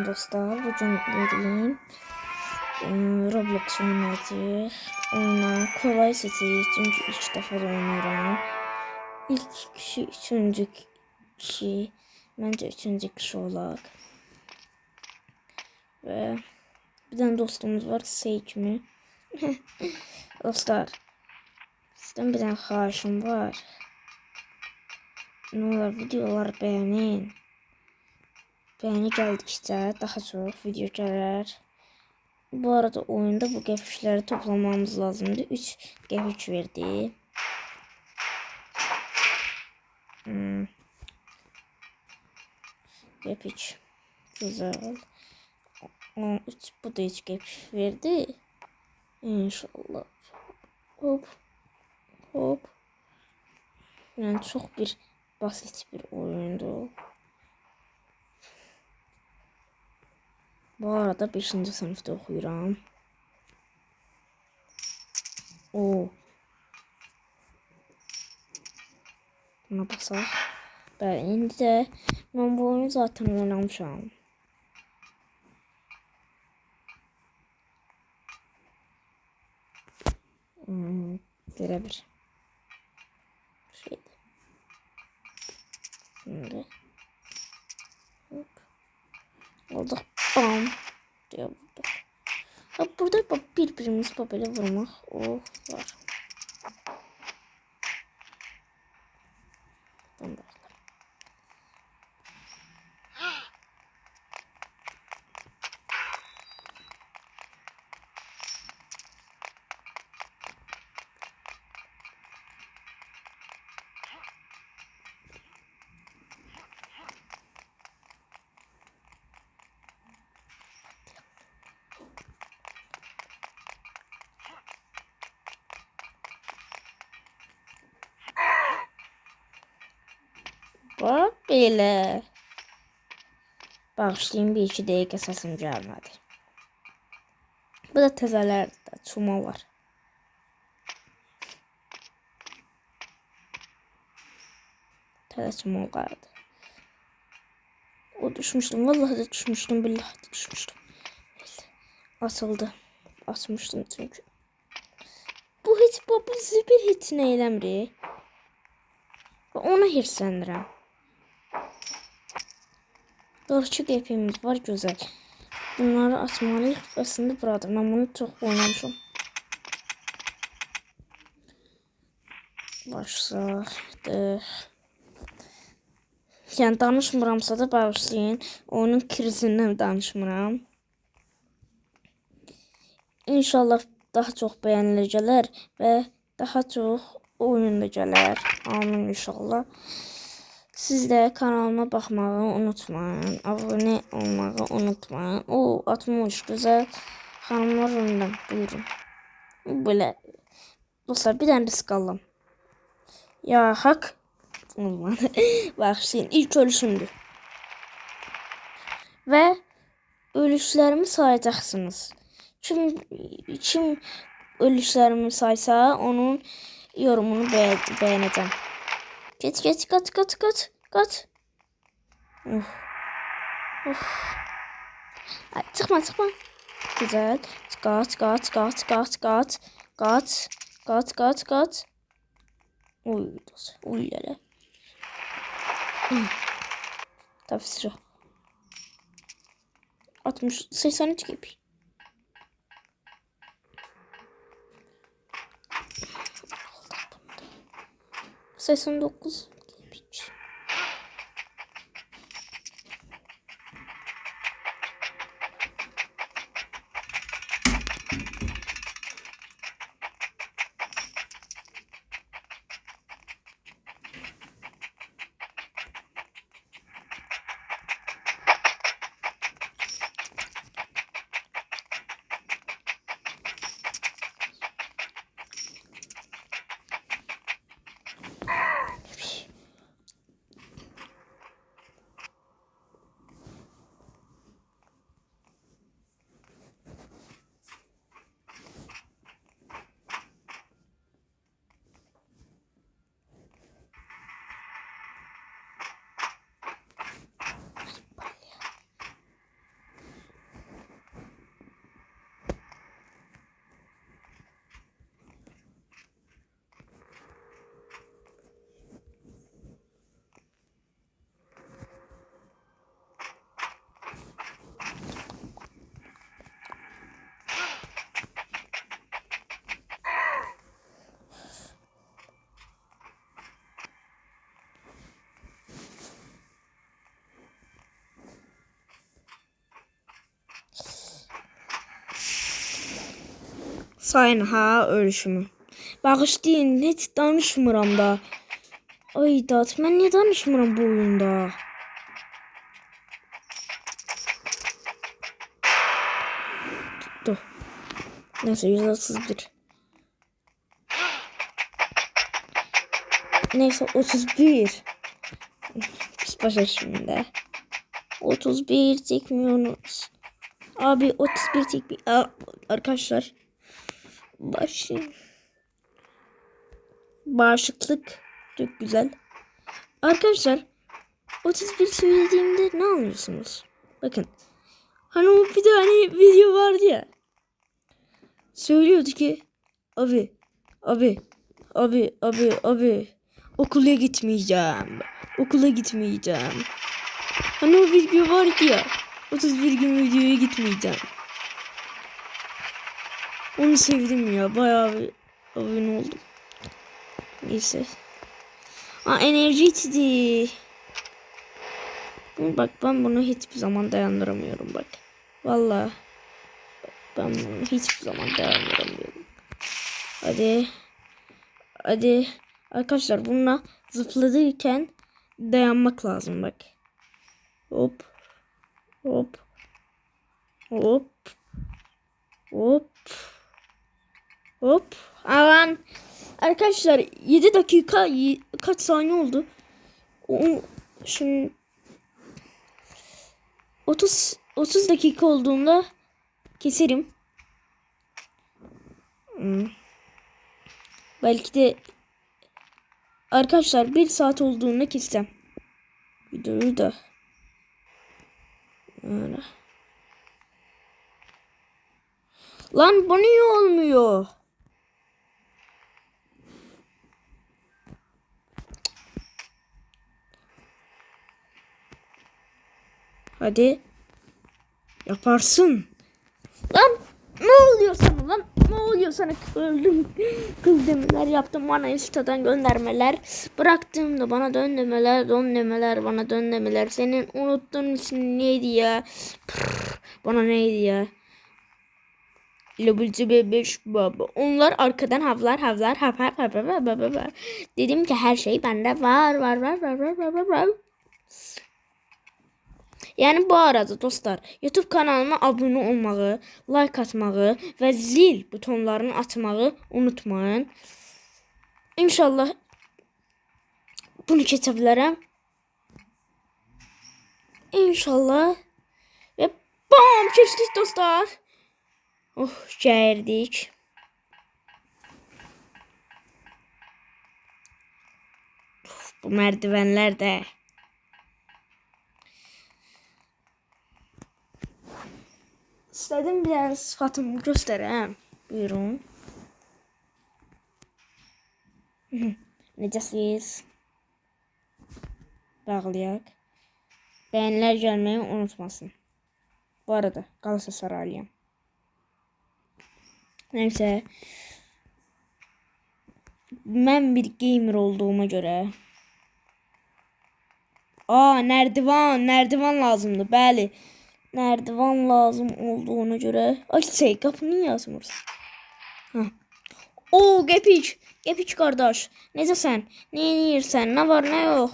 dostlar. Bugün dediğim Roblox oynayacağıq. Oyuna kolay seçeceğiz çünkü ilk defa da oynuyorum. İlk kişi, üçüncü kişi, bence üçüncü kişi olaq. Ve bir tane dostumuz var, Seyk mi? Dostlar, sizden bir tane xahişim var. Ne olur videoları beğenin. Beğeni geldikçe daha çok video gelir. Bu arada oyunda bu qəpikləri toplamamız lazımdı. 3 qəpik verdi. Qəpik. Güzel. 3 bu da 3 qəpik verdi. İnşallah. Hop. Hop. Yani çok bir basit bir oyundu. Bu arada 5. sınıfta oxuyuram. Oo. Buna basaq. Bəli, indi də mən bu oyunu zaten oynamışam. Belə bir şeydir. Şimdi. Hop. Olduq. Bam. Diye vurduk. Ha, burada birbirimizi böyle vurmaq. Oh var. Bak belə. Bağışlayın, bir iki dəqiqə səsim gəlmədi. Bu da təzələrdir, çumalar. Təzə çumalardır. O düşmüştüm, vallahi de düşmüştüm, billahi de düşmüştüm. Açıldı. Açmıştım çünkü. Bu hiç bir hiç nə eləmir. Ona hirslənirəm. 42 qəpiyimiz var, güzel. Bunları açmalıyıq. Aslında burada mən bunu çox oynamışam. Başladıq. Yəni danışmıramsa da bağışlayın. Oyunun krizindən danışmıram. İnşallah daha çox bəyənilir gələr və daha çox oyun da gələr. Amin inşallah. Siz de kanalıma bakmayı unutmayın. Abone olmayı unutmayın. O 60 güzel hanımlar önden buyurun. Böyle dostlar bir tane risk aldım. Ya hak olmadı. Bağışlayın, ilk ölüşümdür. Ve ölüşlerimi sayacaksınız. Kim ölüşlerimi saysa onun yorumunu beğeneceğim. Geç kaç. Ay, çıkma. Güzel. Kaç. Uy lele. Tabii sıra. 83 gibi. Sesin 9. Sayın ha ölüşümü. Bağışlayın, heç danışmıram da. Ay dat, mən niyə danışmıram bu oyunda? Tuttu. Neyse 131. Neyse 31. Biz başa şimdi. 31 çekmiyoruz. Abi 31 çekmiyor. Arkadaşlar. Bağışıklık çok güzel. Arkadaşlar 31 söylediğimde ne anlıyorsunuz? Bakın. Hani o bir tane video vardı ya. Söylüyordu ki abi okula gitmeyeceğim. Okula gitmeyeceğim. Hani o video vardı ya. 31 gün videoya gitmeyeceğim. Onu sevdim ya. Bayağı bir abone oldum. Neyse. Enerji içti. Bak ben bunu hiçbir zaman dayandıramıyorum bak. Vallahi ben bunu hiçbir zaman dayandıramıyorum. Hadi. Arkadaşlar bununla zıpladırken dayanmak lazım bak. Hop. Aman. Arkadaşlar 7 dakika kaç saniye oldu? Şimdi 30 dakika olduğunda keserim. Belki de arkadaşlar 1 saat olduğunda keseceğim videoyu da. Öyle. Lan bu niye olmuyor? Hadi. Yaparsın. Lan ne oluyor sana lan? Ne oluyor sana? Öldüm. Kız demeler yaptım bana Insta'dan göndermeler. Bıraktığımda bana dön demeler, bana dön demeler. Senin unuttuğun için neydi ya? Bana neydi ya? Levelci bebeş baba. Onlar arkadan havlar. Dedim ki her şey bende var. Yani bu arada dostlar YouTube kanalıma abone olmağı, like atmağı ve zil butonlarını açmağı unutmayın. İnşallah bunu keçebilirim. İnşallah. Ve bam keçtik dostlar. Oh geldik. Bu merdivenler de. İstedim biraz sıfatımı göstereyim. Buyurun. Necəsiniz? Bağlayak. Beğeniler gelmeyi unutmasın. Bu arada Galatasaraylıyım. Neyse. Ben bir gamer olduğuma göre. Nerdivan lazımdı. Bəli. Nerdivan lazım olduğuna göre. Ay kapını yazmırız. Oo Gepiç kardeş. Necəsən? Ne yiyirsən? Ne var ne yok?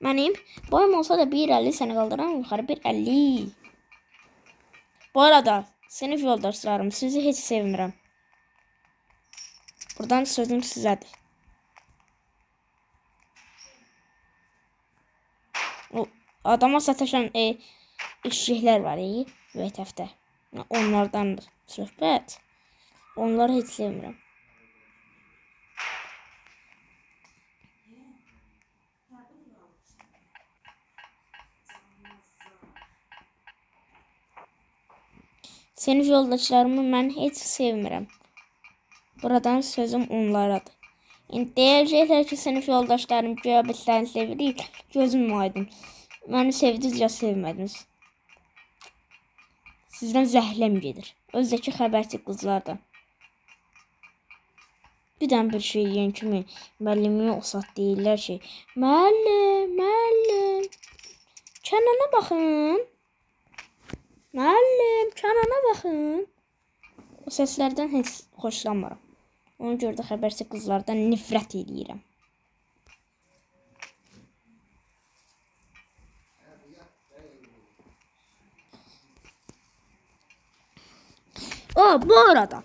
Benim boyum olsa da 1.50 seni kaldıran yukarı 1.50. Bu arada sınıf yoldaşlarım sizi hiç sevmirəm. Buradan sözüm sizədir. O adama sataşan işçiler var VTF'de. Onlardandır söhbət. Onları hiç sevmirəm. Sınıf yoldaşlarımı mən heç sevmirəm. Buradan sözüm onlaradır. İndi deyəcəklər ki, sınıf yoldaşlarım güya biz səni sevirik. Gözüm aydın. Məni sevdiniz ya sevmədiniz. Sizdən zəhləm gedir. Özdəki xəbərçi qızlardan. Birdən bir şey yiyən kimi müəllimə o saat deyirlər ki, müəllim, Kənana baxın. Müəllim, Kənana baxın. O Səslərdən heç xoşlanmıram. Ona görə də xəbərçi qızlardan nifrət edirəm. Bu arada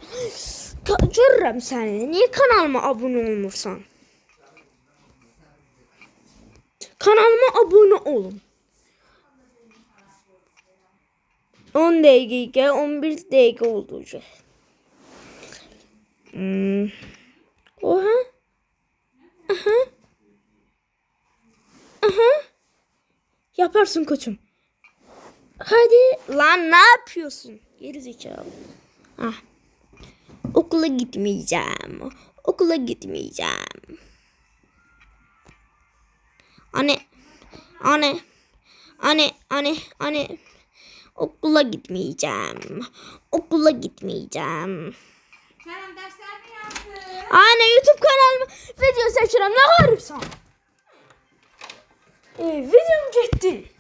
görürəm səni. Niyə kanalıma abunə olmursan? Kanalıma abunə olun. 10 dəqiqə, 11 dəqiqə oldu. Oha. Aha. Aha. Yaparsın koçum. Hadi. Lan ne yapıyorsun? Geri zekalı. Ah. Okula gitmeyeceğim. Okula gitmeyeceğim. Anne. Okula gitmeyeceğim. Okula gitmeyeceğim. Kerem dersler mi yaptın? Anne YouTube kanalıma video seçiyorum. Ne garipsin? Videom gitti.